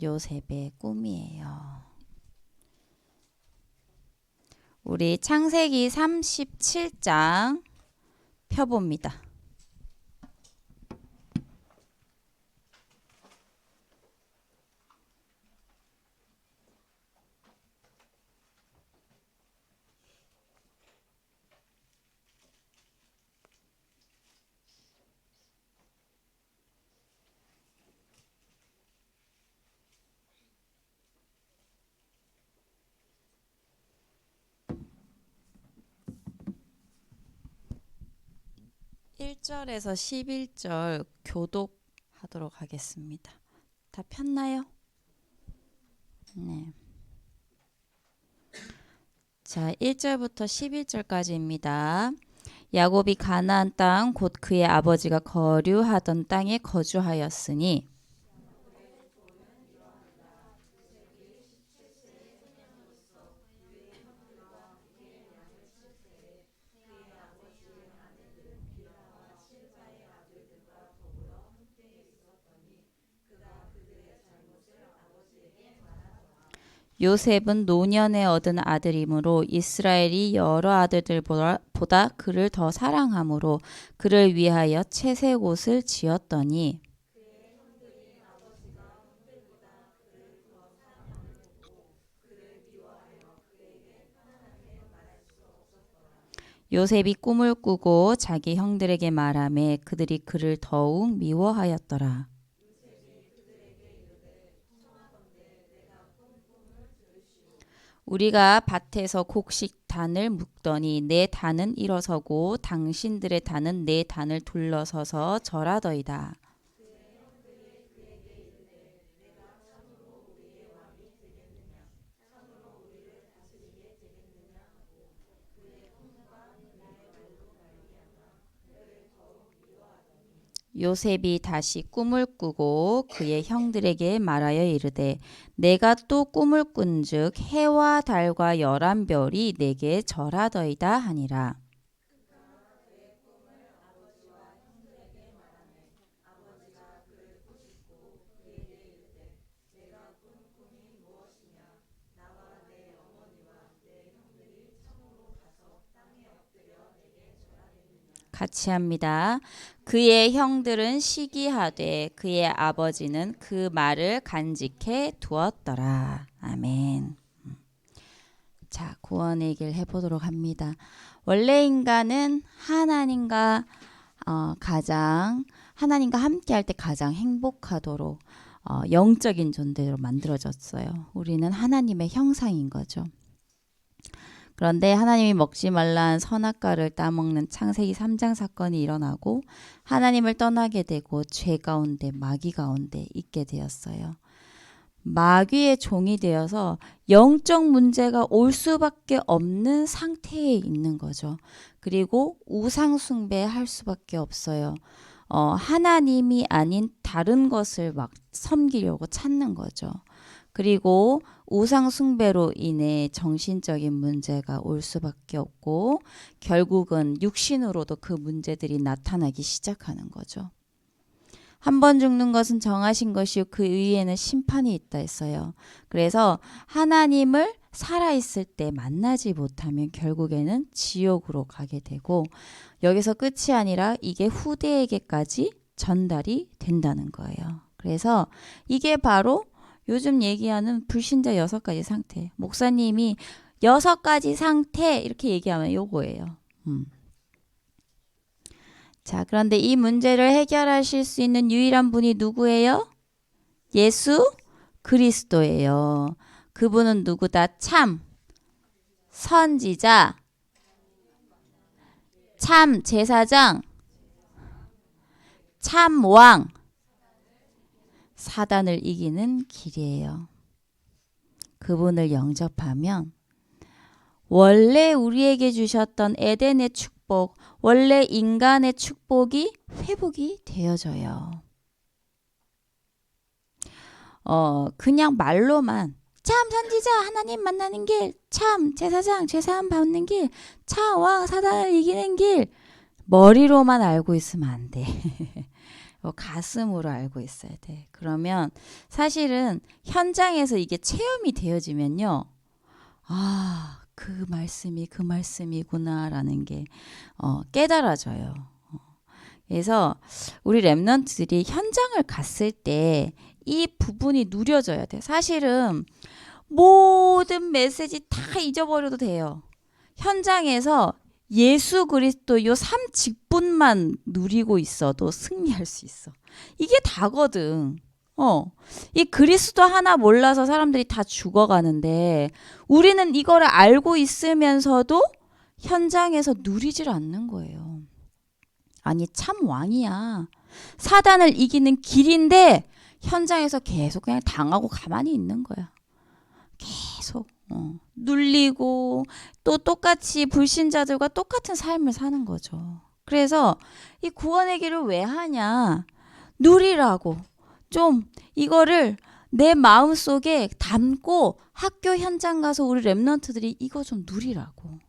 요셉의 꿈이에요. 우리 창세기 37장 펴봅니다. 일 절에서 11절 교독하도록 하겠습니다. 다 폈나요? 네. 자, 1절부터 11절까지입니다. 야곱이 가나안 땅 곧 그의 아버지가 거류하던 땅에 거주하였으니 요셉은 노년에 얻은 아들이므로 이스라엘이 여러 아들들보다 그를 더 사랑하므로 그를 위하여 채색 옷을 지었더니 요셉이 꿈을 꾸고 자기 형들에게 말하매 그들이 그를 더욱 미워하였더라. 우리가 밭에서 곡식 단을 묶더니 내 단은 일어서고 당신들의 단은 내 단을 둘러서서 절하더이다. 요셉이 다시 꿈을 꾸고 그의 형들에게 말하여 이르되 내가 또 꿈을 꾼즉 해와 달과 열한 별이 내게 절하더이다 하니라. 같이 합니다. 그의 형들은 시기하되 그의 아버지는 그 말을 간직해 두었더라. 아멘. 자, 구원의 길 해보도록 합니다. 원래 인간은 하나님과 함께 할 때 가장 행복하도록 영적인 존재로 만들어졌어요. 우리는 하나님의 형상인 거죠. 그런데 하나님이 먹지 말라는 선악과를 따먹는 창세기 3장 사건이 일어나고 하나님을 떠나게 되고 죄 가운데 마귀 가운데 있게 되었어요. 마귀의 종이 되어서 영적 문제가 올 수밖에 없는 상태에 있는 거죠. 그리고 우상 숭배할 수밖에 없어요. 하나님이 아닌 다른 것을 막 섬기려고 찾는 거죠. 그리고 우상 숭배로 인해 정신적인 문제가 올 수밖에 없고 결국은 육신으로도 그 문제들이 나타나기 시작하는 거죠. 한 번 죽는 것은 정하신 것이요 그 위에는 심판이 있다 했어요. 그래서 하나님을 살아있을 때 만나지 못하면 결국에는 지옥으로 가게 되고 여기서 끝이 아니라 이게 후대에게까지 전달이 된다는 거예요. 그래서 이게 바로 요즘 얘기하는 불신자 6가지 상태. 목사님이 6가지 상태 이렇게 얘기하면 요거예요. 자, 그런데 이 문제를 해결하실 수 있는 유일한 분이 누구예요? 예수 그리스도예요. 그분은 누구다? 참 선지자, 참 제사장, 참 왕, 사단을 이기는 길이에요. 그분을 영접하면 원래 우리에게 주셨던 에덴의 축복, 원래 인간의 축복이 회복이 되어져요. 그냥 말로만 참 선지자 하나님 만나는 길, 참 제사장 죄사함 받는 길, 참 왕 사단을 이기는 길 머리로만 알고 있으면 안 돼. 가슴으로 알고 있어야 돼. 그러면 사실은 현장에서 이게 체험이 되어지면요. 아, 그 말씀이 그 말씀이구나라는 게 깨달아져요. 그래서 우리 랩런트들이 현장을 갔을 때 이 부분이 누려져야 돼. 사실은 모든 메시지 다 잊어버려도 돼요. 현장에서 예수 그리스도 요 3직분만 누리고 있어도 승리할 수 있어. 이게 다거든. 이 그리스도 하나 몰라서 사람들이 다 죽어가는데 우리는 이거를 알고 있으면서도 현장에서 누리질 않는 거예요. 아니 참 왕이야. 사단을 이기는 길인데 현장에서 계속 그냥 당하고 가만히 있는 거야. 계속 눌리고 또 똑같이 불신자들과 똑같은 삶을 사는 거죠. 그래서 이 구원의 길을 왜 하냐? 누리라고. 좀 이거를 내 마음속에 담고 학교 현장 가서 우리 랩런트들이 이거 좀 누리라고.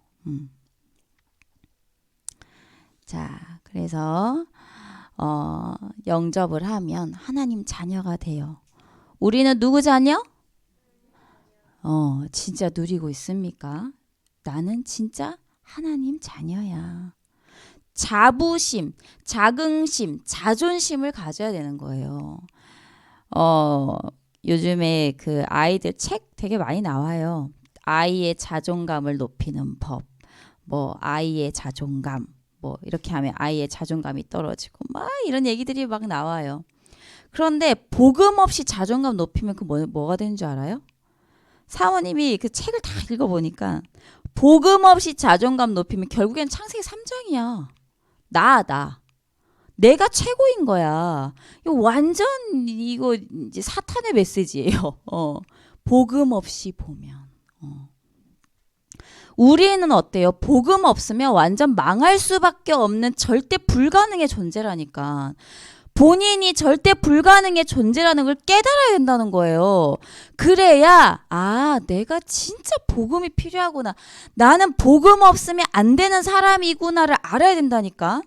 자, 그래서 영접을 하면 하나님 자녀가 돼요. 우리는 누구 자녀? 진짜 누리고 있습니까? 나는 진짜 하나님 자녀야. 자부심, 자긍심, 자존심을 가져야 되는 거예요. 요즘에 그 아이들 책 되게 많이 나와요. 아이의 자존감을 높이는 법, 뭐 아이의 자존감, 뭐 이렇게 하면 아이의 자존감이 떨어지고 막 이런 얘기들이 막 나와요. 그런데 복음 없이 자존감 높이면 그 뭐가 되는 줄 알아요? 사모님이 그 책을 다 읽어보니까 복음 없이 자존감 높이면 결국엔 창세기 3장이야. 나. 내가 최고인 거야. 이거 완전 이거 이제 사탄의 메시지예요. 복음 없이 보면. 우리는 어때요? 복음 없으면 완전 망할 수밖에 없는 절대 불가능의 존재라니까. 본인이 절대 불가능의 존재라는 걸 깨달아야 된다는 거예요. 그래야 내가 진짜 복음이 필요하구나. 나는 복음 없으면 안 되는 사람이구나를 알아야 된다니까.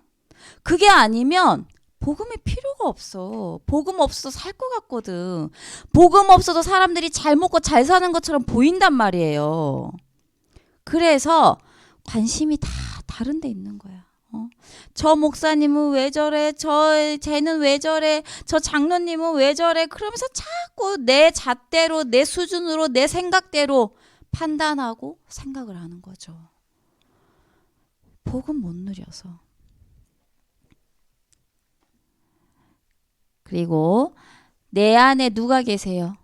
그게 아니면 복음이 필요가 없어. 복음 없어도 살 것 같거든. 복음 없어도 사람들이 잘 먹고 잘 사는 것처럼 보인단 말이에요. 그래서 관심이 다 다른 데 있는 거야. 저 목사님은 왜 저래? 쟤는 왜 저래? 저 장로님은 왜 저래? 그러면서 자꾸 내 잣대로, 내 수준으로, 내 생각대로 판단하고 생각을 하는 거죠. 복음 못 누려서. 그리고 내 안에 누가 계세요?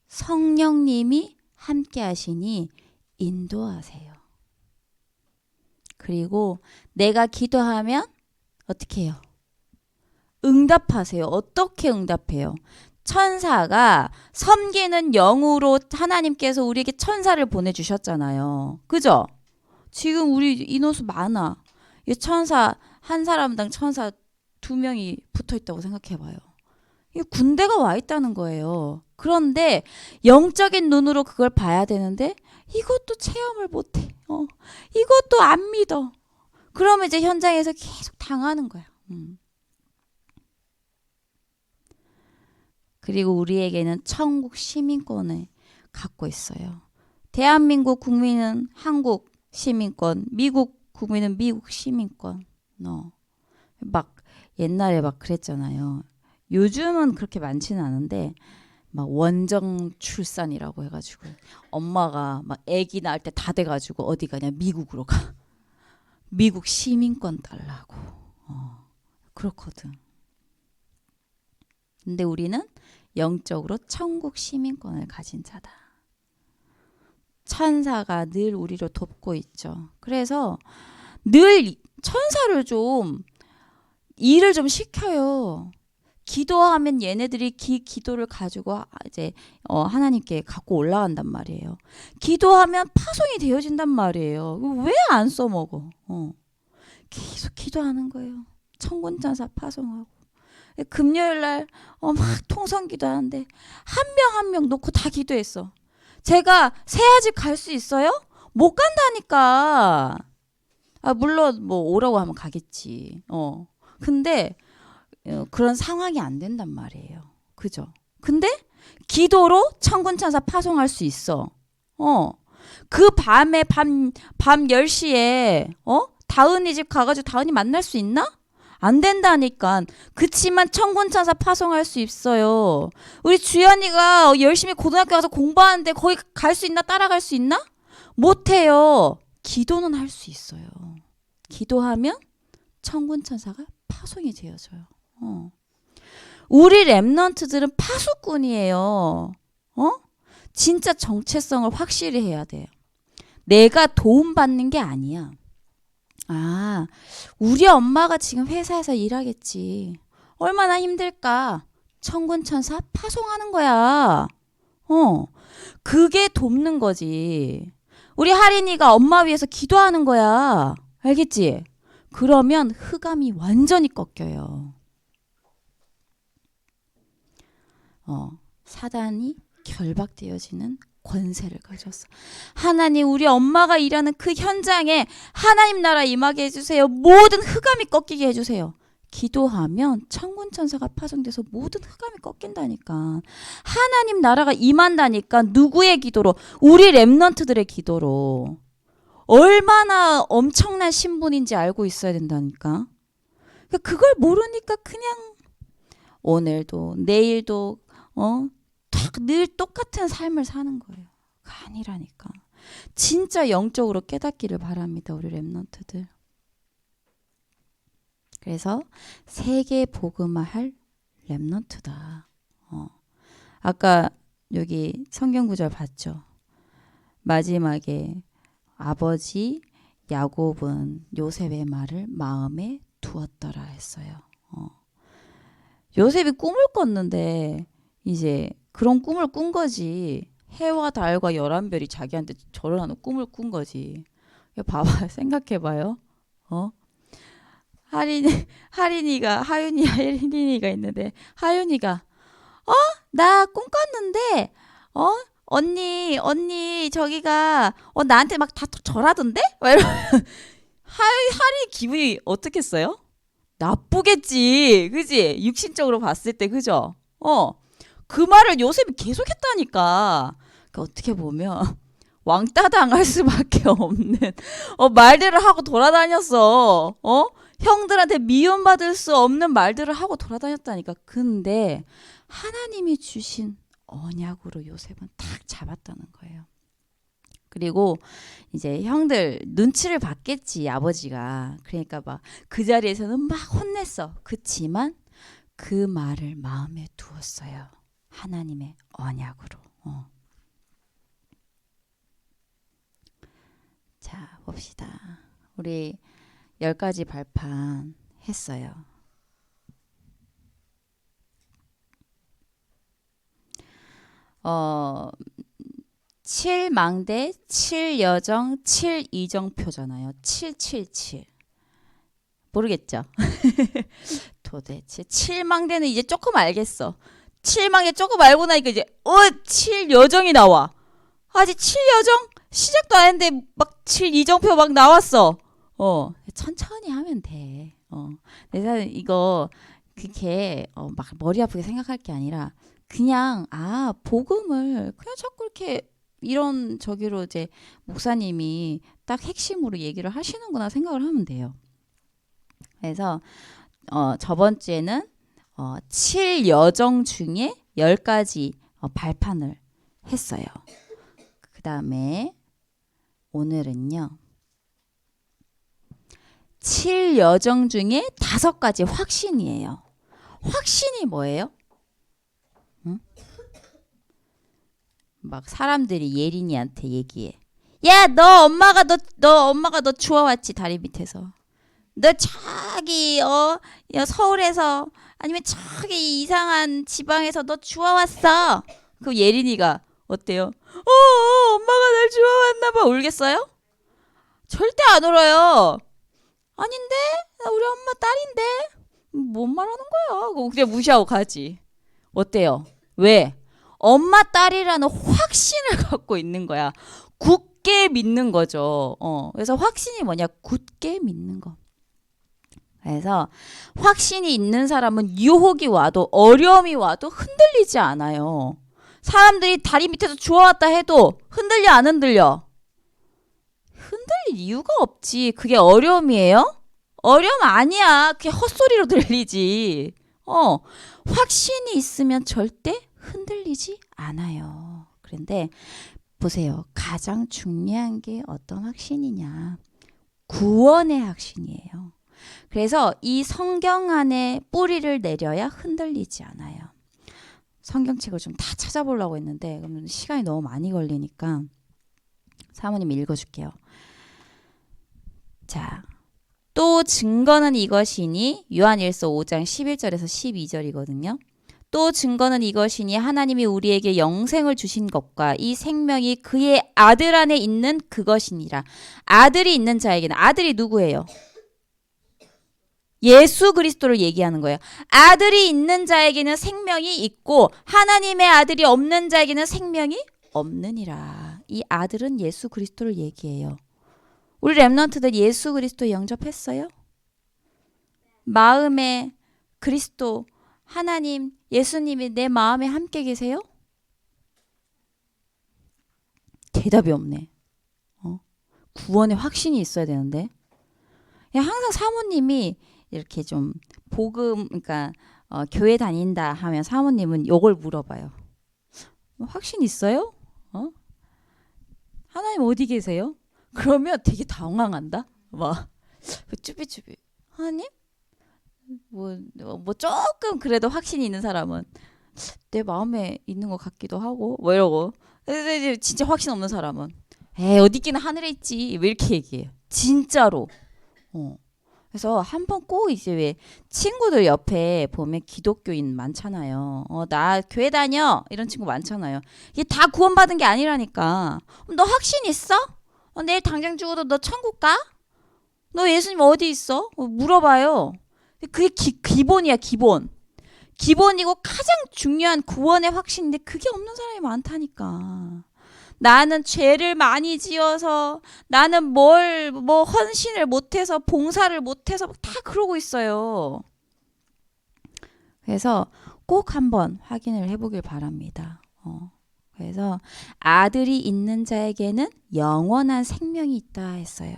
성령님이 함께 하시니 인도하세요. 그리고 내가 기도하면 어떻게 해요? 응답하세요. 어떻게 응답해요? 천사가 섬기는 영으로 하나님께서 우리에게 천사를 보내주셨잖아요. 그죠? 지금 우리 인원수 많아. 이 천사 한 사람당 천사 2명이 붙어있다고 생각해봐요. 이 군대가 와 있다는 거예요. 그런데 영적인 눈으로 그걸 봐야 되는데 이것도 체험을 못해. 이것도 안 믿어. 그러면 이제 현장에서 계속 당하는 거야. 그리고 우리에게는 천국 시민권을 갖고 있어요. 대한민국 국민은 한국 시민권, 미국 국민은 미국 시민권. 막 옛날에 막 그랬잖아요. 요즘은 그렇게 많지는 않은데 막 원정 출산이라고 해가지고 엄마가 막 아기 낳을 때 다 돼가지고 어디 가냐 미국으로 가. 미국 시민권 달라고. 그렇거든. 근데 우리는 영적으로 천국 시민권을 가진 자다. 천사가 늘 우리를 돕고 있죠. 그래서 늘 천사를 좀 일을 좀 시켜요. 기도하면 얘네들이 기도를 가지고 이제 하나님께 갖고 올라간단 말이에요. 기도하면 파송이 되어진단 말이에요. 왜 안 써먹어? 계속 기도하는 거예요. 천군천사 파송하고. 금요일 날 막 통성 기도하는데 한 명 한 명 놓고 다 기도했어. 제가 새아집 갈 수 있어요? 못 간다니까. 물론 뭐 오라고 하면 가겠지. 근데 그런 상황이 안 된단 말이에요. 그죠? 근데 기도로 천군천사 파송할 수 있어. 그 밤에 밤 10시에 다은이 집 가가지고 다은이 만날 수 있나? 안 된다니까. 그치만 천군천사 파송할 수 있어요. 우리 주연이가 열심히 고등학교 가서 공부하는데 거기 갈 수 있나? 따라갈 수 있나? 못해요. 기도는 할 수 있어요. 기도하면 천군천사가 파송이 되어져요. 우리 랩런트들은 파수꾼이에요. 진짜 정체성을 확실히 해야 돼요. 내가 도움받는 게 아니야. 우리 엄마가 지금 회사에서 일하겠지. 얼마나 힘들까. 천군천사 파송하는 거야. 그게 돕는 거지. 우리 하린이가 엄마 위해서 기도하는 거야. 알겠지? 그러면 흑암이 완전히 꺾여요. 사단이 결박되어지는 권세를 가졌어. 하나님, 우리 엄마가 일하는 그 현장에 하나님 나라 임하게 해주세요. 모든 흑암이 꺾이게 해주세요. 기도하면 천군천사가 파송돼서 모든 흑암이 꺾인다니까. 하나님 나라가 임한다니까. 누구의 기도로? 우리 랩런트들의 기도로. 얼마나 엄청난 신분인지 알고 있어야 된다니까. 그걸 모르니까 그냥 오늘도 내일도 늘 똑같은 삶을 사는 거예요. 아니라니까. 진짜 영적으로 깨닫기를 바랍니다. 우리 랩런트들. 그래서 세계 복음화할 랩런트다. 아까 여기 성경 구절 봤죠. 마지막에 아버지 야곱은 요셉의 말을 마음에 두었더라 했어요. 요셉이 꿈을 꿨는데 이제 그런 꿈을 꾼 거지. 해와 달과 11별이 자기한테 저런 꿈을 꾼 거지. 봐봐, 생각해봐요. 하윤이가 있는데 하윤이가 나 꿈 꿨는데 언니 저기가 나한테 막 다 절하던데? 막 이러면 하리 기분이 어떻겠어요? 나쁘겠지. 그지? 육신적으로 봤을 때 그죠? 그 말을 요셉이 계속했다니까. 그러니까 어떻게 보면 왕따 당할 수밖에 없는 말들을 하고 돌아다녔어. 형들한테 미움받을 수 없는 말들을 하고 돌아다녔다니까. 근데 하나님이 주신 언약으로 요셉은 딱 잡았다는 거예요. 그리고 이제 형들 눈치를 봤겠지, 아버지가. 그러니까 막 그 자리에서는 막 혼냈어. 그치만 그 말을 마음에 두었어요. 하나님의 언약으로. 자, 봅시다. 우리 10가지 발판 했어요. 어, 7망대, 7여정, 7이정표잖아요. 777. 모르겠죠? 도대체 7망대는 이제 조금 알겠어. 7망대 조금 알고 나니까 이제 7여정이 나와. 아직 7여정 시작도 안 했는데 막 7이정표 막 나왔어. 천천히 하면 돼. 내가 이거 그렇게 막 머리 아프게 생각할 게 아니라 그냥 복음을 그냥 자꾸 이렇게 이런 저기로 이제 목사님이 딱 핵심으로 얘기를 하시는구나 생각을 하면 돼요. 그래서 저번 주에는 7여정 중에 10가지 발판을 했어요. 그 다음에 오늘은요. 7여정 중에 5가지 확신이에요. 확신이 뭐예요? 막 사람들이 예린이한테 얘기해. 야, 너 엄마가 너 주워왔지 다리 밑에서. 너 저기 서울에서 아니면 저기 이상한 지방에서 너 주워왔어. 그 예린이가 어때요? 엄마가 날 주워왔나 봐. 울겠어요? 절대 안 울어요. 아닌데? 나 우리 엄마 딸인데? 뭔 말하는 거야? 그냥 무시하고 가지. 어때요? 왜? 엄마 딸이라는 확신을 갖고 있는 거야. 굳게 믿는 거죠. 그래서 확신이 뭐냐? 굳게 믿는 거. 그래서 확신이 있는 사람은 유혹이 와도 어려움이 와도 흔들리지 않아요. 사람들이 다리 밑에서 주워왔다 해도 흔들려 안 흔들려? 흔들릴 이유가 없지. 그게 어려움이에요? 어려움 아니야. 그게 헛소리로 들리지. 확신이 있으면 절대 흔들리지 않아요. 그런데 보세요. 가장 중요한 게 어떤 확신이냐. 구원의 확신이에요. 그래서 이 성경 안에 뿌리를 내려야 흔들리지 않아요. 성경책을 좀 다 찾아보려고 했는데 그러면 시간이 너무 많이 걸리니까 사모님 읽어줄게요. 자, 또 증거는 이것이니 요한일서 5장 11절에서 12절이거든요. 또 증거는 이것이니 하나님이 우리에게 영생을 주신 것과 이 생명이 그의 아들 안에 있는 그것이니라. 아들이 있는 자에게는 아들이 누구예요? 예수 그리스도를 얘기하는 거예요. 아들이 있는 자에게는 생명이 있고 하나님의 아들이 없는 자에게는 생명이 없느니라. 이 아들은 예수 그리스도를 얘기해요. 우리 렘넌트들 예수 그리스도 영접했어요? 마음에 그리스도 하나님 예수님이 내 마음에 함께 계세요? 대답이 없네. 구원의 확신이 있어야 되는데 항상 사모님이 이렇게 좀 복음 그러니까 교회 다닌다 하면 사모님은 요걸 물어봐요. 확신 있어요? 하나님 어디 계세요? 그러면 되게 당황한다. 막 쭈비쭈비 하나님? 뭐 조금 그래도 확신이 있는 사람은 내 마음에 있는 것 같기도 하고 뭐 이러고 진짜 확신 없는 사람은 에이 어디 있기는 하늘에 있지 왜 이렇게 얘기해요. 진짜로. 그래서 한 번 꼭 이제 왜 친구들 옆에 보면 기독교인 많잖아요. 나 교회 다녀 이런 친구 많잖아요. 이게 다 구원받은 게 아니라니까. 너 확신 있어? 내일 당장 죽어도 너 천국 가? 너 예수님 어디 있어? 물어봐요. 그게 기본이야 기본. 기본이고 가장 중요한 구원의 확신인데 그게 없는 사람이 많다니까. 나는 죄를 많이 지어서 나는 뭐 헌신을 못해서 봉사를 못해서 다 그러고 있어요. 그래서 꼭 한번 확인을 해보길 바랍니다. 그래서 아들이 있는 자에게는 영원한 생명이 있다 했어요.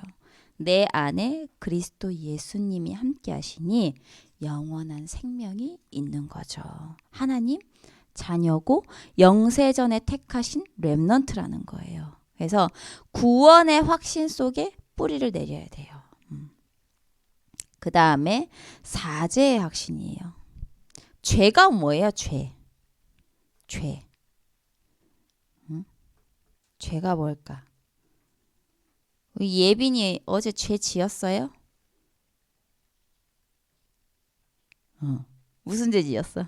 내 안에 그리스도 예수님이 함께 하시니 영원한 생명이 있는 거죠. 하나님 자녀고 영세전에 택하신 렘넌트라는 거예요. 그래서 구원의 확신 속에 뿌리를 내려야 돼요. 그 다음에 사죄의 확신이에요. 죄가 뭐예요? 죄. 죄가 뭘까? 예빈이 어제 죄 지었어요? 무슨 죄 지었어?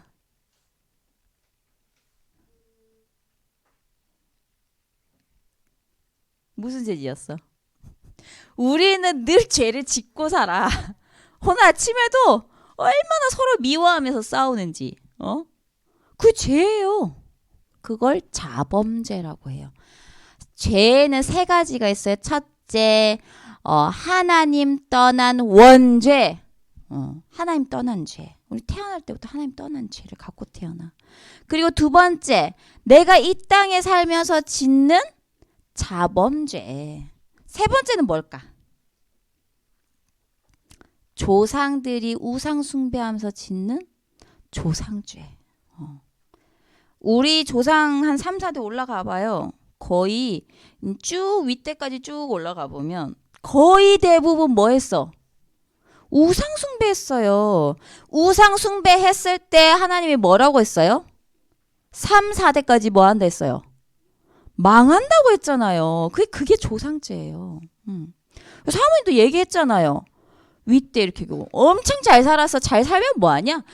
무슨 죄 지었어? 우리는 늘 죄를 짓고 살아. 오늘 아침에도 얼마나 서로 미워하면서 싸우는지. 그 죄예요. 그걸 자범죄라고 해요. 죄에는 세 가지가 있어요. 첫째, 하나님 떠난 원죄. 하나님 떠난 죄. 우리 태어날 때부터 하나님 떠난 죄를 갖고 태어나. 그리고 두 번째, 내가 이 땅에 살면서 짓는 자범죄. 세 번째는 뭘까? 조상들이 우상 숭배하면서 짓는 조상죄. 우리 조상 한 3, 4대 올라가 봐요. 거의 쭉 윗대까지 쭉 올라가 보면 거의 대부분 뭐 했어? 우상 숭배했어요. 우상 숭배했을 때 하나님이 뭐라고 했어요? 3, 4대까지 뭐 한다 했어요? 망한다고 했잖아요. 그게 조상죄예요. 사모님도 얘기했잖아요. 윗대 이렇게 엄청 잘 살아서 잘 살면 뭐하냐?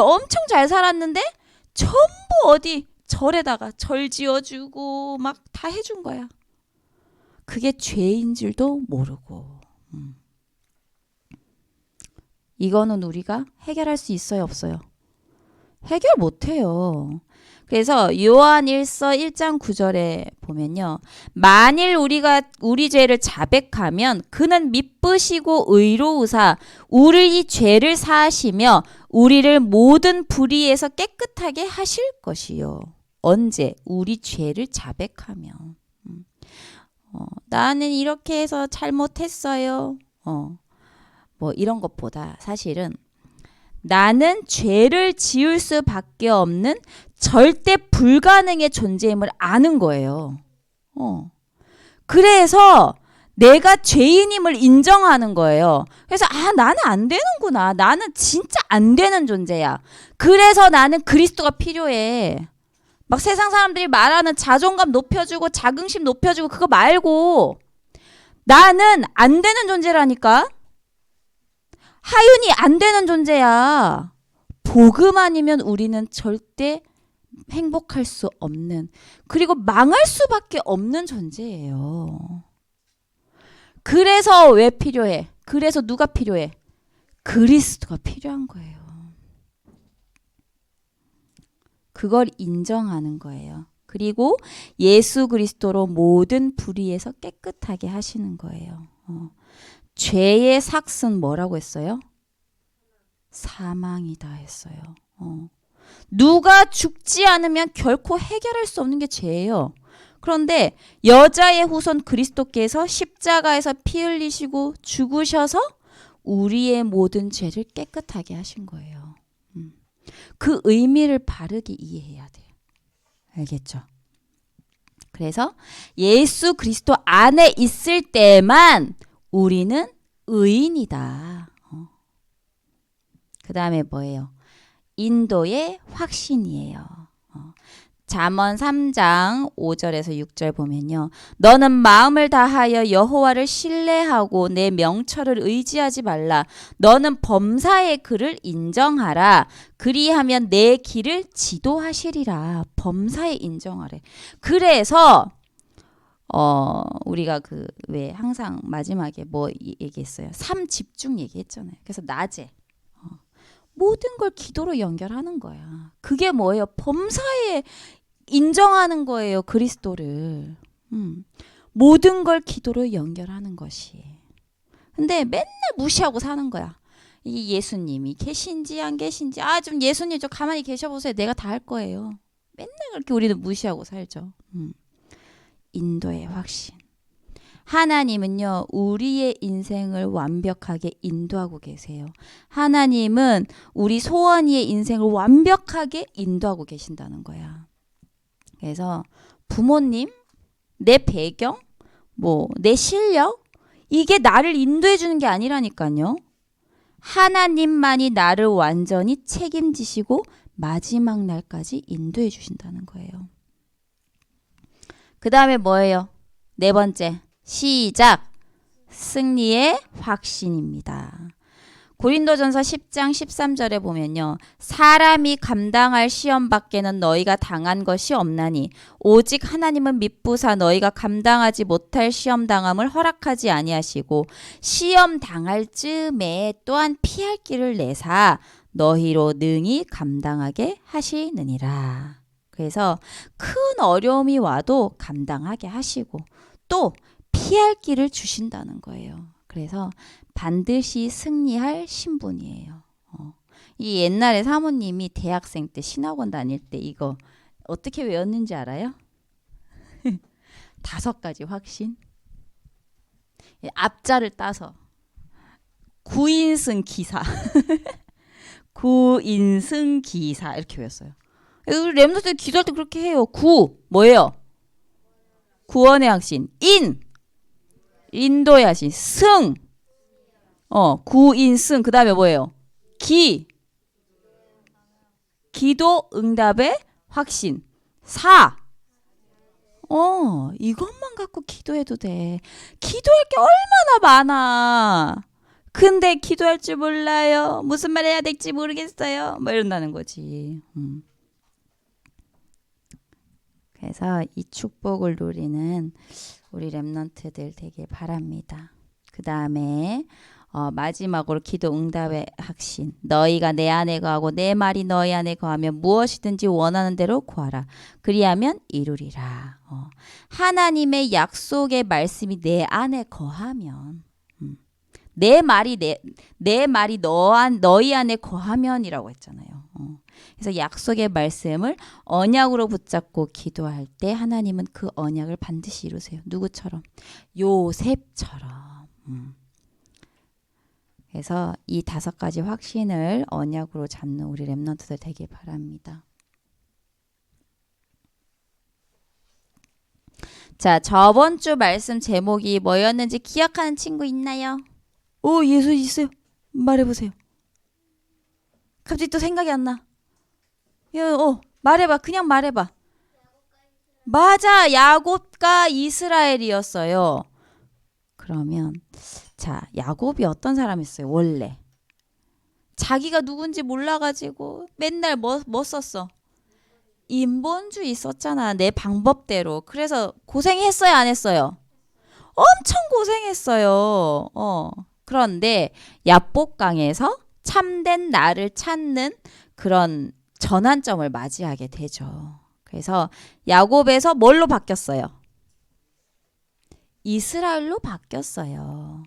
엄청 잘 살았는데 전부 어디 절에다가 절 지어주고 막 다 해준 거야. 그게 죄인 줄도 모르고. 이거는 우리가 해결할 수 있어요, 없어요? 해결 못해요. 그래서 요한 1서 1장 9절에 보면요. 만일 우리가 우리 죄를 자백하면 그는 미쁘시고 의로우사 우리 죄를 사하시며 우리를 모든 불의에서 깨끗하게 하실 것이요. 언제? 우리 죄를 자백하면. 나는 이렇게 해서 잘못했어요. 뭐 이런 것보다 사실은 나는 죄를 지을 수밖에 없는 절대 불가능의 존재임을 아는 거예요. 그래서 내가 죄인임을 인정하는 거예요. 그래서 나는 안 되는구나. 나는 진짜 안 되는 존재야. 그래서 나는 그리스도가 필요해. 막 세상 사람들이 말하는 자존감 높여주고 자긍심 높여주고 그거 말고 나는 안 되는 존재라니까. 하윤이 안 되는 존재야. 복음 아니면 우리는 절대 행복할 수 없는, 그리고 망할 수밖에 없는 존재예요. 그래서 왜 필요해? 그래서 누가 필요해? 그리스도가 필요한 거예요. 그걸 인정하는 거예요. 그리고 예수 그리스도로 모든 불의에서 깨끗하게 하시는 거예요. 죄의 삭은 뭐라고 했어요? 사망이다 했어요. 누가 죽지 않으면 결코 해결할 수 없는 게 죄예요. 그런데 여자의 후손 그리스도께서 십자가에서 피 흘리시고 죽으셔서 우리의 모든 죄를 깨끗하게 하신 거예요. 그 의미를 바르게 이해해야 돼요. 알겠죠? 그래서 예수 그리스도 안에 있을 때만 우리는 의인이다. 그 다음에 뭐예요? 인도의 확신이에요. 잠언 3장 5절에서 6절 보면요. 너는 마음을 다하여 여호와를 신뢰하고 내 명철을 의지하지 말라. 너는 범사의 그를 인정하라. 그리하면 내 길을 지도하시리라. 범사에 인정하래. 그래서 우리가 왜 항상 마지막에 뭐 얘기했어요? 삶 집중 얘기했잖아요. 그래서 낮에 모든 걸 기도로 연결하는 거야. 그게 뭐예요? 범사에 인정하는 거예요. 그리스도를. 모든 걸 기도로 연결하는 것이. 근데 맨날 무시하고 사는 거야. 이 예수님이 계신지 안 계신지. 좀 예수님 좀 가만히 계셔보세요. 내가 다 할 거예요. 맨날 그렇게 우리는 무시하고 살죠. 인도의 확신. 하나님은요, 우리의 인생을 완벽하게 인도하고 계세요. 하나님은 우리 소원이의 인생을 완벽하게 인도하고 계신다는 거야. 그래서 부모님, 내 배경, 내 실력, 이게 나를 인도해 주는 게 아니라니까요. 하나님만이 나를 완전히 책임지시고 마지막 날까지 인도해 주신다는 거예요. 그 다음에 뭐예요? 네 번째. 시작. 승리의 확신입니다. 고린도전서 10장 13절에 보면요. 사람이 감당할 시험 밖에는 너희가 당한 것이 없나니 오직 하나님은 미쁘사 너희가 감당하지 못할 시험 당함을 허락하지 아니하시고 시험 당할 즈음에 또한 피할 길을 내사 너희로 능히 감당하게 하시느니라. 그래서 큰 어려움이 와도 감당하게 하시고 또 피할 길을 주신다는 거예요. 그래서 반드시 승리할 신분이에요. 이 옛날에 사모님이 대학생 때 신학원 다닐 때 이거 어떻게 외웠는지 알아요? 5가지 확신. 앞자를 따서 구인승 기사. 구인승 기사 이렇게 외웠어요. 렘넌트 기도할 때 그렇게 해요. 뭐예요? 구원의 확신. 인도의 확신. 승. 구인승. 그 다음에 뭐예요? 기도 응답의 확신. 이것만 갖고 기도해도 돼. 기도할 게 얼마나 많아. 근데 기도할 줄 몰라요. 무슨 말 해야 될지 모르겠어요. 이런다는 거지. 그래서 이 축복을 누리는 우리 렘넌트들 되길 바랍니다. 그 다음에 마지막으로 기도 응답의 확신. 너희가 내 안에 거하고 내 말이 너희 안에 거하면 무엇이든지 원하는 대로 구하라. 그리하면 이루리라. 하나님의 약속의 말씀이 내 안에 거하면 내 말이 너희 안에 거하면이라고 했잖아요. 그래서 약속의 말씀을 언약으로 붙잡고 기도할 때 하나님은 그 언약을 반드시 이루세요. 누구처럼? 요셉처럼. 그래서 이 5가지 확신을 언약으로 잡는 우리 렘넌트들 되길 바랍니다. 자, 저번 주 말씀 제목이 뭐였는지 기억하는 친구 있나요? 오, 예수 있어요. 말해보세요. 갑자기 또 생각이 안 나. 말해봐. 그냥 말해봐. 맞아. 야곱과 이스라엘이었어요. 그러면 자, 야곱이 어떤 사람이었어요? 원래 자기가 누군지 몰라가지고 맨날 뭐 썼어? 인본주의 썼잖아. 내 방법대로. 그래서 고생했어요? 안 했어요? 엄청 고생했어요. 그런데 야복강에서 참된 나를 찾는 그런 전환점을 맞이하게 되죠. 그래서 야곱에서 뭘로 바뀌었어요? 이스라엘로 바뀌었어요.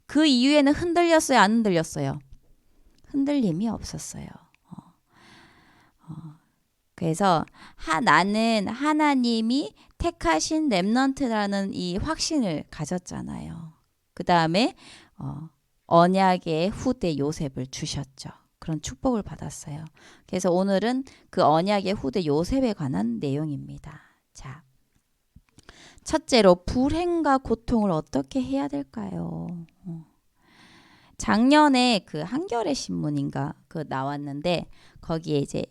그 이후에는 흔들렸어요? 안 흔들렸어요? 흔들림이 없었어요. 그래서 나는 하나님이 택하신 렘넌트라는 이 확신을 가졌잖아요. 그 다음에 언약의 후대 요셉을 주셨죠. 그런 축복을 받았어요. 그래서 오늘은 그 언약의 후대 요셉에 관한 내용입니다. 자, 첫째로 불행과 고통을 어떻게 해야 될까요? 작년에 그 한겨레 신문인가 그 나왔는데 거기에 이제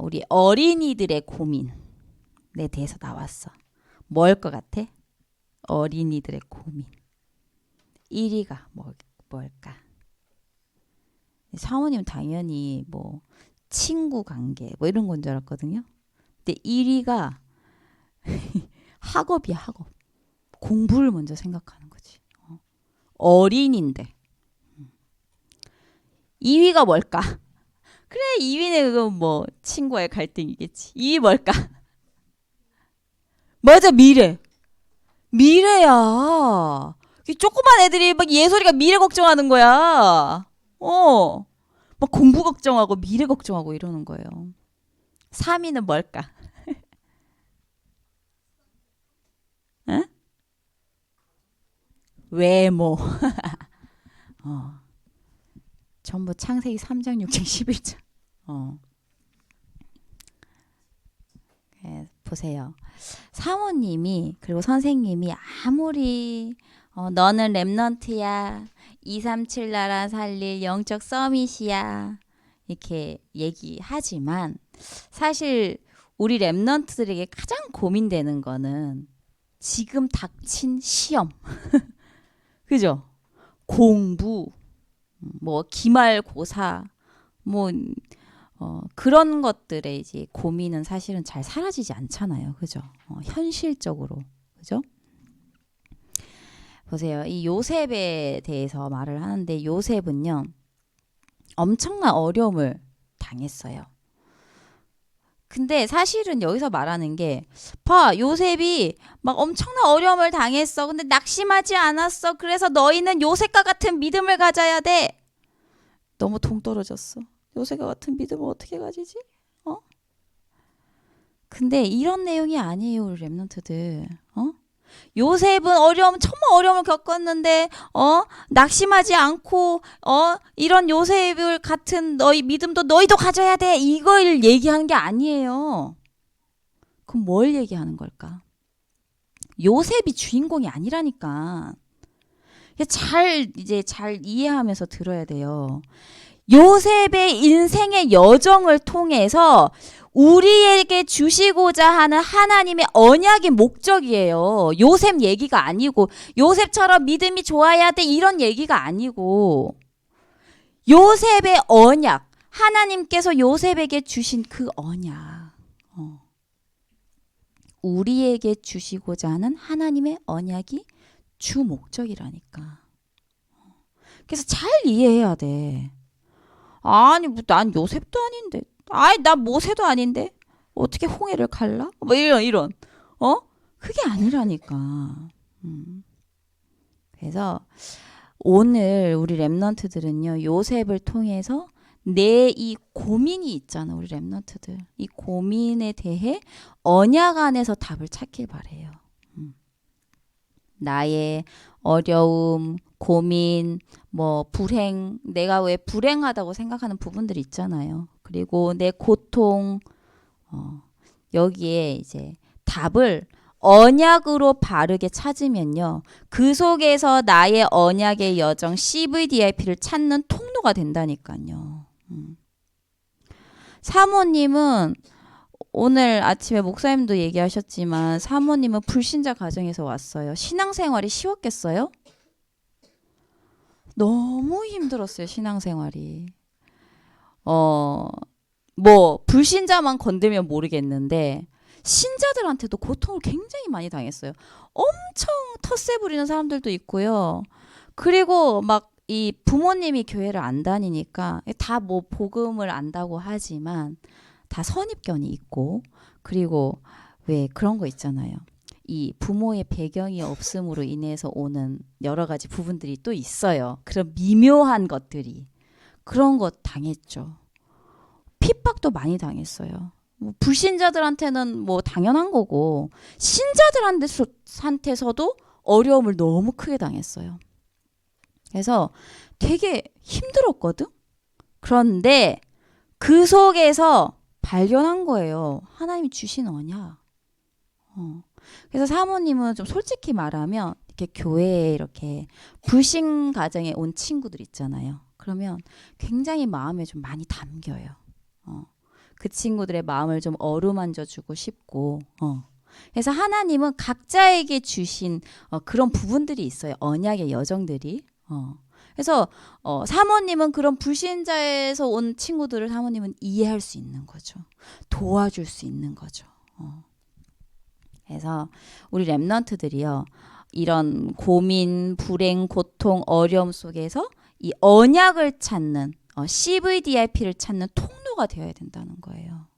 우리 어린이들의 고민에 대해서 나왔어. 뭘 것 같아? 어린이들의 고민. 1위가 뭘까? 사모님 당연히 뭐 친구 관계 뭐 이런 건 줄 알았거든요. 근데 1위가 학업이야, 학업. 공부를 먼저 생각하는 거지. 어린인데. 2위가 뭘까? 그래, 2위는 그건 뭐 친구와의 갈등이겠지. 2위 뭘까? 맞아, 미래. 미래야. 이 조그만 애들이 막 예솔이가 미래 걱정하는 거야. 막 공부 걱정하고 미래 걱정하고 이러는 거예요. 3위는 뭘까? 응? 외모. 전부 창세기 3장, 6장, 11장. 보세요. 사모님이 그리고 선생님이 아무리 너는 렘넌트야. 237 나라 살릴 영적 서밋이야. 이렇게 얘기하지만 사실 우리 렘넌트들에게 가장 고민되는 거는 지금 닥친 시험. 그죠? 공부, 뭐 기말고사, 뭐 그런 것들의 이제 고민은 사실은 잘 사라지지 않잖아요. 그죠? 현실적으로. 그죠? 보세요. 이 요셉에 대해서 말을 하는데 요셉은요. 엄청난 어려움을 당했어요. 근데 사실은 여기서 말하는 게 요셉이 막 엄청난 어려움을 당했어. 근데 낙심하지 않았어. 그래서 너희는 요셉과 같은 믿음을 가져야 돼. 너무 동떨어졌어. 요셉과 같은 믿음을 어떻게 가지지? 근데 이런 내용이 아니에요, 우리 렘넌트들. 요셉은 정말 어려움을 겪었는데 낙심하지 않고 이런 요셉을 같은 너희 믿음도 너희도 가져야 돼. 이걸 얘기하는 게 아니에요. 그럼 뭘 얘기하는 걸까? 요셉이 주인공이 아니라니까. 잘 이해하면서 들어야 돼요. 요셉의 인생의 여정을 통해서 우리에게 주시고자 하는 하나님의 언약의 목적이에요. 요셉 얘기가 아니고 요셉처럼 믿음이 좋아야 돼 이런 얘기가 아니고 요셉의 언약, 하나님께서 요셉에게 주신 그 언약, 우리에게 주시고자 하는 하나님의 언약이 주 목적이라니까. 그래서 잘 이해해야 돼. 아니, 뭐, 난 요셉도 아닌데. 아이, 난 모세도 아닌데. 어떻게 홍해를 갈라? 뭐 이런. 어? 그게 아니라니까. 그래서 오늘 우리 랩런트들은요, 요셉을 통해서 내 이 고민이 있잖아, 우리 랩런트들. 이 고민에 대해 언약 안에서 답을 찾길 바래요. 나의 어려움, 고민, 뭐 불행, 내가 왜 불행하다고 생각하는 부분들이 있잖아요. 그리고 내 고통, 여기에 이제 답을 언약으로 바르게 찾으면요. 그 속에서 나의 언약의 여정 CVDIP를 찾는 통로가 된다니까요. 사모님은 오늘 아침에 목사님도 얘기하셨지만 사모님은 불신자 가정에서 왔어요. 신앙생활이 쉬웠겠어요? 너무 힘들었어요. 신앙생활이. 뭐 불신자만 건들면 모르겠는데 신자들한테도 고통을 굉장히 많이 당했어요. 엄청 텃세 부리는 사람들도 있고요. 그리고 막 이 부모님이 교회를 안 다니니까 다 뭐 복음을 안다고 하지만 다 선입견이 있고 그리고 왜 그런 거 있잖아요. 이 부모의 배경이 없음으로 인해서 오는 여러 가지 부분들이 또 있어요. 그런 미묘한 것들이. 그런 것 당했죠. 핍박도 많이 당했어요. 뭐 불신자들한테는 뭐 당연한 거고 신자들한테서도 어려움을 너무 크게 당했어요. 그래서 되게 힘들었거든. 그런데 그 속에서 발견한 거예요. 하나님이 주신 언약. 그래서 사모님은 좀 솔직히 말하면 이렇게 교회에 이렇게 불신 가정에 온 친구들 있잖아요. 그러면 굉장히 마음에 좀 많이 담겨요. 그 친구들의 마음을 좀 어루만져 주고 싶고 그래서 하나님은 각자에게 주신 그런 부분들이 있어요. 언약의 여정들이. 그래서 사모님은 그런 불신자에서 온 친구들을 사모님은 이해할 수 있는 거죠. 도와줄 수 있는 거죠. 그래서 우리 랩런트들이요. 이런 고민, 불행, 고통, 어려움 속에서 이 언약을 찾는 CVDIP를 찾는 통로가 되어야 된다는 거예요.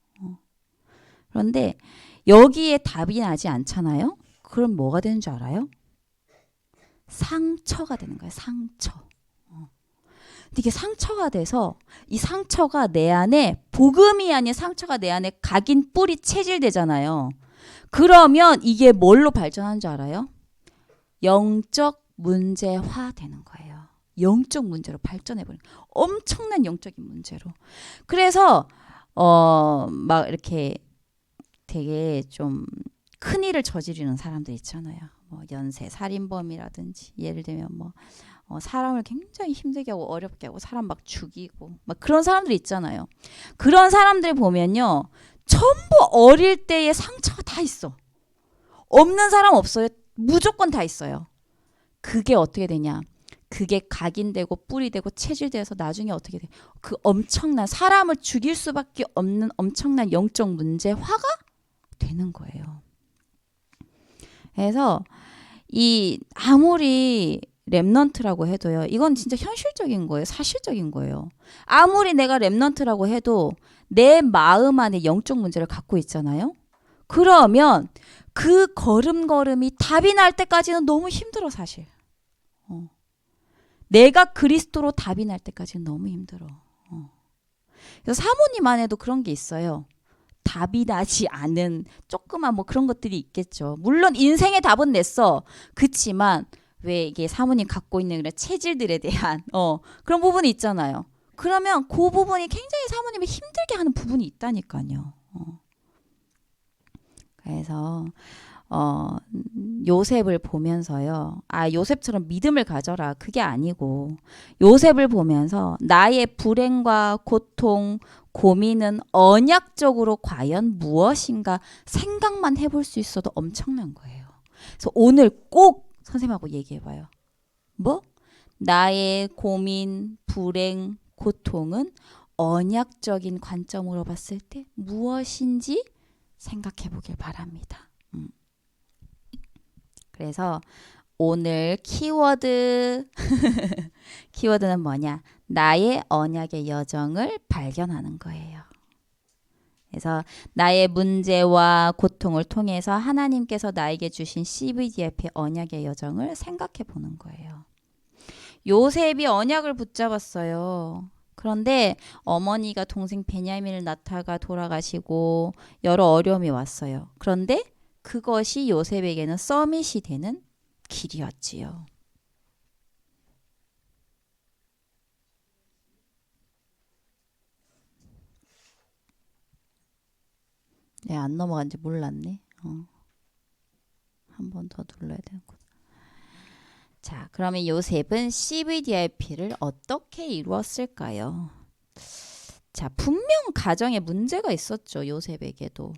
그런데 여기에 답이 나지 않잖아요. 그럼 뭐가 되는 줄 알아요? 상처가 되는 거예요. 상처. 근데 이게 상처가 돼서 이 상처가 내 안에 복음이 아닌 상처가 내 안에 각인 뿌리 체질되잖아요. 그러면 이게 뭘로 발전하는 줄 알아요? 영적 문제화 되는 거예요. 영적 문제로 발전해버리는 엄청난 영적인 문제로. 그래서 막 이렇게 되게 좀 큰일을 저지르는 사람들 있잖아요. 뭐 연쇄 살인범이라든지 예를 들면 뭐 사람을 굉장히 힘들게 하고 어렵게 하고 사람 막 죽이고 막 그런 사람들 있잖아요. 그런 사람들 보면요. 전부 어릴 때의 상처가 다 있어. 없는 사람 없어요. 무조건 다 있어요. 그게 어떻게 되냐. 그게 각인되고 뿌리되고 체질돼서 나중에 어떻게 돼. 그 엄청난 사람을 죽일 수밖에 없는 엄청난 영적 문제화가 되는 거예요. 그래서 이 아무리 랩넌트라고 해도요. 이건 진짜 현실적인 거예요. 사실적인 거예요. 아무리 내가 랩넌트라고 해도 내 마음 안에 영적 문제를 갖고 있잖아요. 그러면 그 걸음걸음이 답이 날 때까지는 너무 힘들어 사실. 내가 그리스도로 답이 날 때까지는 너무 힘들어. 그래서 사모님 안에도 그런 게 있어요. 답이 나지 않은 조그만 뭐 그런 것들이 있겠죠. 물론 인생의 답은 냈어. 그치만 왜 이게 사모님 갖고 있는 그런 체질들에 대한 그런 부분이 있잖아요. 그러면 그 부분이 굉장히 사모님을 힘들게 하는 부분이 있다니까요. 그래서 요셉을 보면서요. 아, 요셉처럼 믿음을 가져라. 그게 아니고 요셉을 보면서 나의 불행과 고통, 고민은 언약적으로 과연 무엇인가 생각만 해볼 수 있어도 엄청난 거예요. 그래서 오늘 꼭 선생님하고 얘기해봐요. 뭐? 나의 고민, 불행, 고통은 언약적인 관점으로 봤을 때 무엇인지 생각해 보길 바랍니다. 그래서 오늘 키워드 키워드는 뭐냐? 나의 언약의 여정을 발견하는 거예요. 그래서 나의 문제와 고통을 통해서 하나님께서 나에게 주신 CVDF의 언약의 여정을 생각해 보는 거예요. 요셉이 언약을 붙잡았어요. 그런데 어머니가 동생 베냐민을 낳다가 돌아가시고 여러 어려움이 왔어요. 그런데 그것이 요셉에게는 서밋이 되는 길이었지요. 네, 안 넘어간지 몰랐네. 한 번 더 눌러야 되는구나. 자, 그러면 요셉은 CVDIP를 어떻게 이루었을까요? 자, 분명 가정에 문제가 있었죠. 요셉에게도.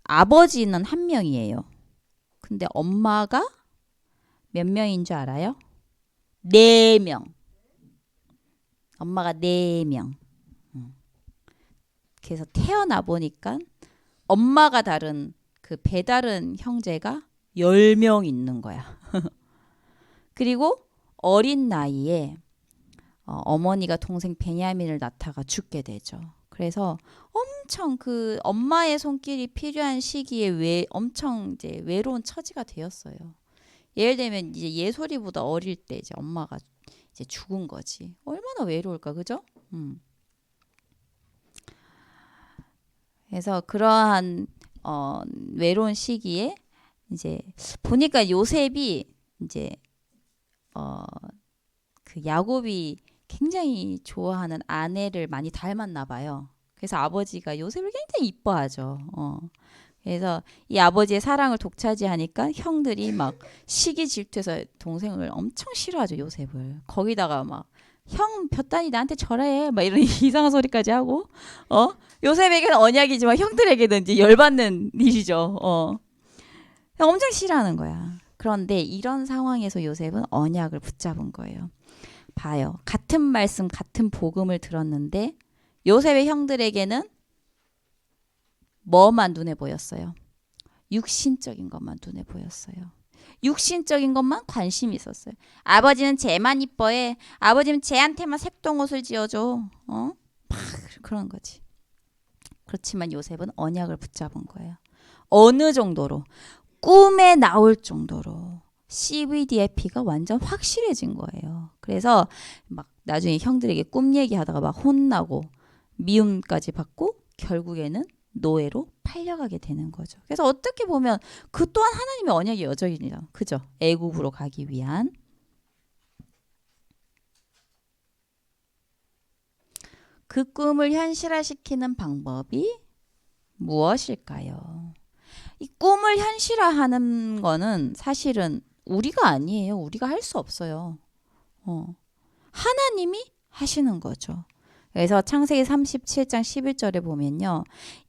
아버지는 한 명이에요. 근데 엄마가 몇 명인 줄 알아요? 4명. 엄마가 4명. 그래서 태어나 보니까 엄마가 다른 그 배다른 형제가 10명 있는 거야. 그리고 어린 나이에 어머니가 동생 베냐민을 낳다가 죽게 되죠. 그래서 엄청 그 엄마의 손길이 필요한 시기에 엄청 이제 외로운 처지가 되었어요. 예를 들면 이제 예솔이보다 어릴 때 이제 엄마가 이제 죽은 거지. 얼마나 외로울까, 그죠? 그래서 그러한 외로운 시기에 이제 보니까 요셉이 이제 그 야곱이 굉장히 좋아하는 아내를 많이 닮았나 봐요. 그래서 아버지가 요셉을 굉장히 이뻐하죠. 그래서 이 아버지의 사랑을 독차지하니까 형들이 막 시기 질투해서 동생을 엄청 싫어하죠, 요셉을. 거기다가 막 형 볕다니 나한테 절해 막 이런 이상한 소리까지 하고 요셉에게는 언약이지만 형들에게는 이제 열받는 일이죠. 엄청 싫어하는 거야. 그런데 이런 상황에서 요셉은 언약을 붙잡은 거예요. 봐요. 같은 말씀, 같은 복음을 들었는데 요셉의 형들에게는 뭐만 눈에 보였어요? 육신적인 것만 눈에 보였어요. 육신적인 것만 관심이 있었어요. 아버지는 쟤만 이뻐해. 아버지는 쟤한테만 색동옷을 지어줘. 막 그런 거지. 그렇지만 요셉은 언약을 붙잡은 거예요. 어느 정도로? 꿈에 나올 정도로 CVDIP가 완전 확실해진 거예요. 그래서 막 나중에 형들에게 꿈 얘기하다가 막 혼나고 미움까지 받고 결국에는 노예로 팔려가게 되는 거죠. 그래서 어떻게 보면 그 또한 하나님의 언약의 여정이죠. 그죠? 애굽으로 가기 위한. 그 꿈을 현실화시키는 방법이 무엇일까요? 이 꿈을 현실화하는 거는 사실은 우리가 아니에요. 우리가 할 수 없어요. 하나님이 하시는 거죠. 그래서 창세기 37장 11절에 보면요.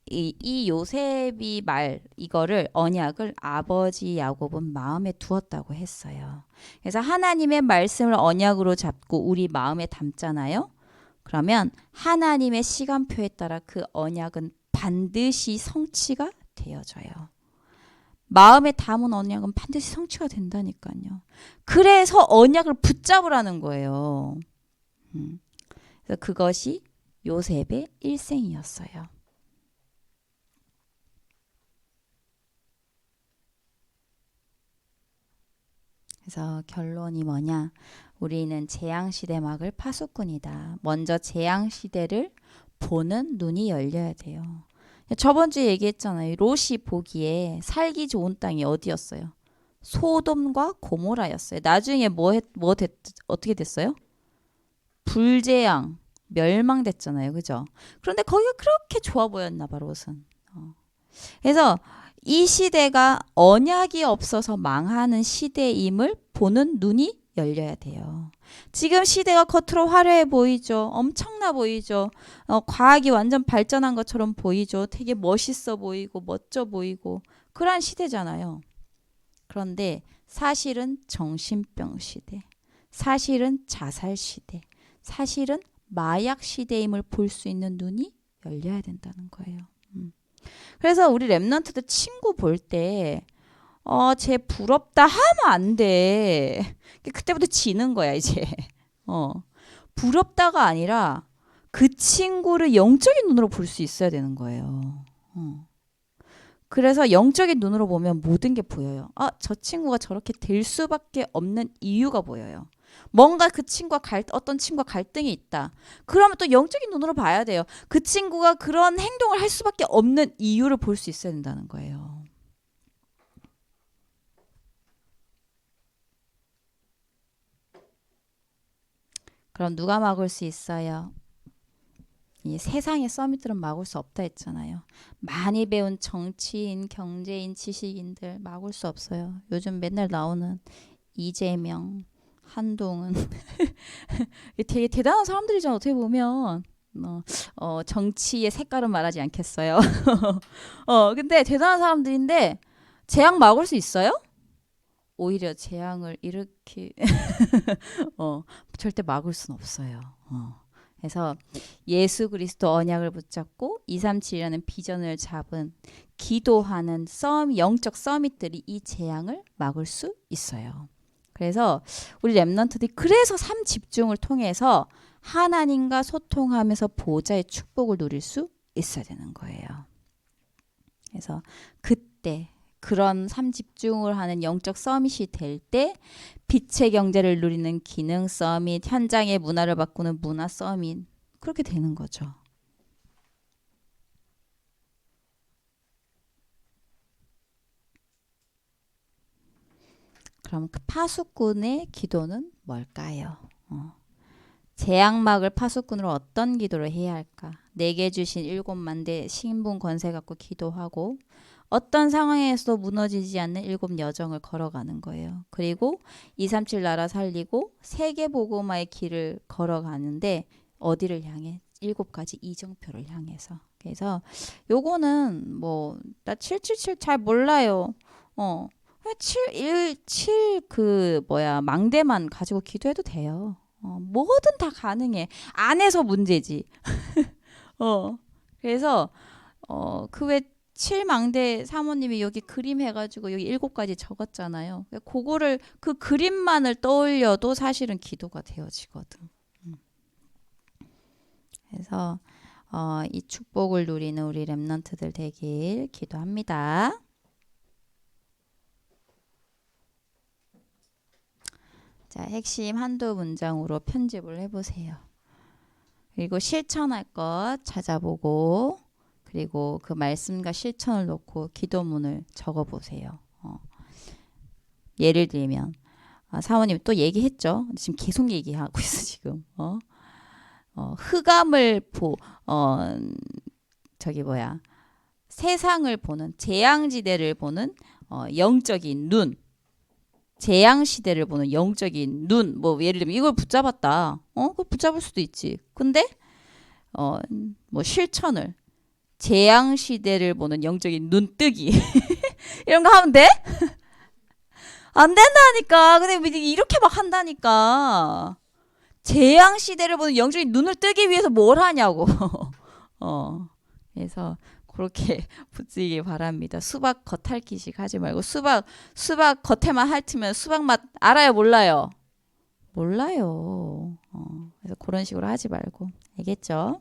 이 요셉이 이거를 언약을 아버지 야곱은 마음에 두었다고 했어요. 그래서 하나님의 말씀을 언약으로 잡고 우리 마음에 담잖아요. 그러면 하나님의 시간표에 따라 그 언약은 반드시 성취가 되어져요. 마음에 담은 언약은 반드시 성취가 된다니까요. 그래서 언약을 붙잡으라는 거예요. 그래서 그것이 요셉의 일생이었어요. 그래서 결론이 뭐냐? 우리는 재앙시대 막을 파수꾼이다. 먼저 재앙시대를 보는 눈이 열려야 돼요. 저번 주에 얘기했잖아요. 롯이 보기에 살기 좋은 땅이 어디였어요? 소돔과 고모라였어요. 나중에 어떻게 됐어요? 불재앙, 멸망됐잖아요. 그죠? 그런데 거기가 그렇게 좋아 보였나 봐, 롯은. 그래서 이 시대가 언약이 없어서 망하는 시대임을 보는 눈이 열려야 돼요. 지금 시대가 겉으로 화려해 보이죠. 엄청나 보이죠. 과학이 완전 발전한 것처럼 보이죠. 되게 멋있어 보이고 멋져 보이고 그러한 시대잖아요. 그런데 사실은 정신병 시대, 사실은 자살 시대, 사실은 마약 시대임을 볼 수 있는 눈이 열려야 된다는 거예요. 그래서 우리 랩런트들 친구 볼 때 쟤 부럽다 하면 안 돼. 그때부터 지는 거야, 이제. 어. 부럽다가 아니라 그 친구를 영적인 눈으로 볼 수 있어야 되는 거예요. 그래서 영적인 눈으로 보면 모든 게 보여요. 저 친구가 저렇게 될 수밖에 없는 이유가 보여요. 뭔가 그 친구와 어떤 친구와 갈등이 있다. 그러면 또 영적인 눈으로 봐야 돼요. 그 친구가 그런 행동을 할 수밖에 없는 이유를 볼 수 있어야 된다는 거예요. 그럼 누가 막을 수 있어요? 이 세상의 서밋들은 막을 수 없다 했잖아요. 많이 배운 정치인, 경제인, 지식인들 막을 수 없어요. 요즘 맨날 나오는 이재명, 한동훈 되게 대단한 사람들이잖아. 어떻게 보면 정치의 색깔은 말하지 않겠어요. 근데 대단한 사람들인데 재앙 막을 수 있어요? 오히려 재앙을 일으키 절대 막을 수는 없어요. 그래서 예수 그리스도 언약을 붙잡고 237이라는 비전을 잡은 기도하는 영적 서밋들이 이 재앙을 막을 수 있어요. 그래서 우리 렘넌트들이 그래서 삶 집중을 통해서 하나님과 소통하면서 보좌의 축복을 누릴 수 있어야 되는 거예요. 그래서 그때 그런 삶 집중을 하는 영적 서밋이 될 때 빛의 경제를 누리는 기능 서밋, 현장의 문화를 바꾸는 문화 서밋 그렇게 되는 거죠. 그럼 그 파수꾼의 기도는 뭘까요? 재앙막을 파수꾼으로 어떤 기도를 해야 할까? 내게 주신 7만대 신분 권세 갖고 기도하고 어떤 상황에서도 무너지지 않는 7 여정을 걸어가는 거예요. 그리고 237 나라 살리고 세계 복음화의 길을 걸어가는데 어디를 향해? 7가지 이정표를 향해서. 그래서 요거는 나 777 잘 몰라요. 7 망대만 가지고 기도해도 돼요. 뭐든 다 가능해. 안에서 문제지. 그래서 그 7망대 사모님이 여기 그림 해가지고 여기 7가지 적었잖아요. 그거를 그 그림만을 떠올려도 사실은 기도가 되어지거든. 그래서 이 축복을 누리는 우리 렘넌트들 되길 기도합니다. 자, 핵심 한두 문장으로 편집을 해보세요. 그리고 실천할 것 찾아보고 그리고 그 말씀과 실천을 놓고 기도문을 적어보세요. 예를 들면 사모님 또 얘기했죠. 지금 계속 얘기하고 있어 지금. 흑암을 세상을 보는 재앙지대를 보는 영적인 눈. 재앙시대를 보는 영적인 눈, 예를 들면 이걸 붙잡았다. 그거 붙잡을 수도 있지. 근데 실천을 재앙시대를 보는 영적인 눈뜨기 이런 거 하면 돼? 안 된다니까. 근데 이렇게 막 한다니까. 재앙시대를 보는 영적인 눈을 뜨기 위해서 뭘 하냐고. 그래서 그렇게 붙이기 바랍니다. 수박 겉핥기식 하지 말고 수박 겉에만 핥으면 수박 맛 알아요, 몰라요? 몰라요. 그래서 그런 식으로 하지 말고 알겠죠?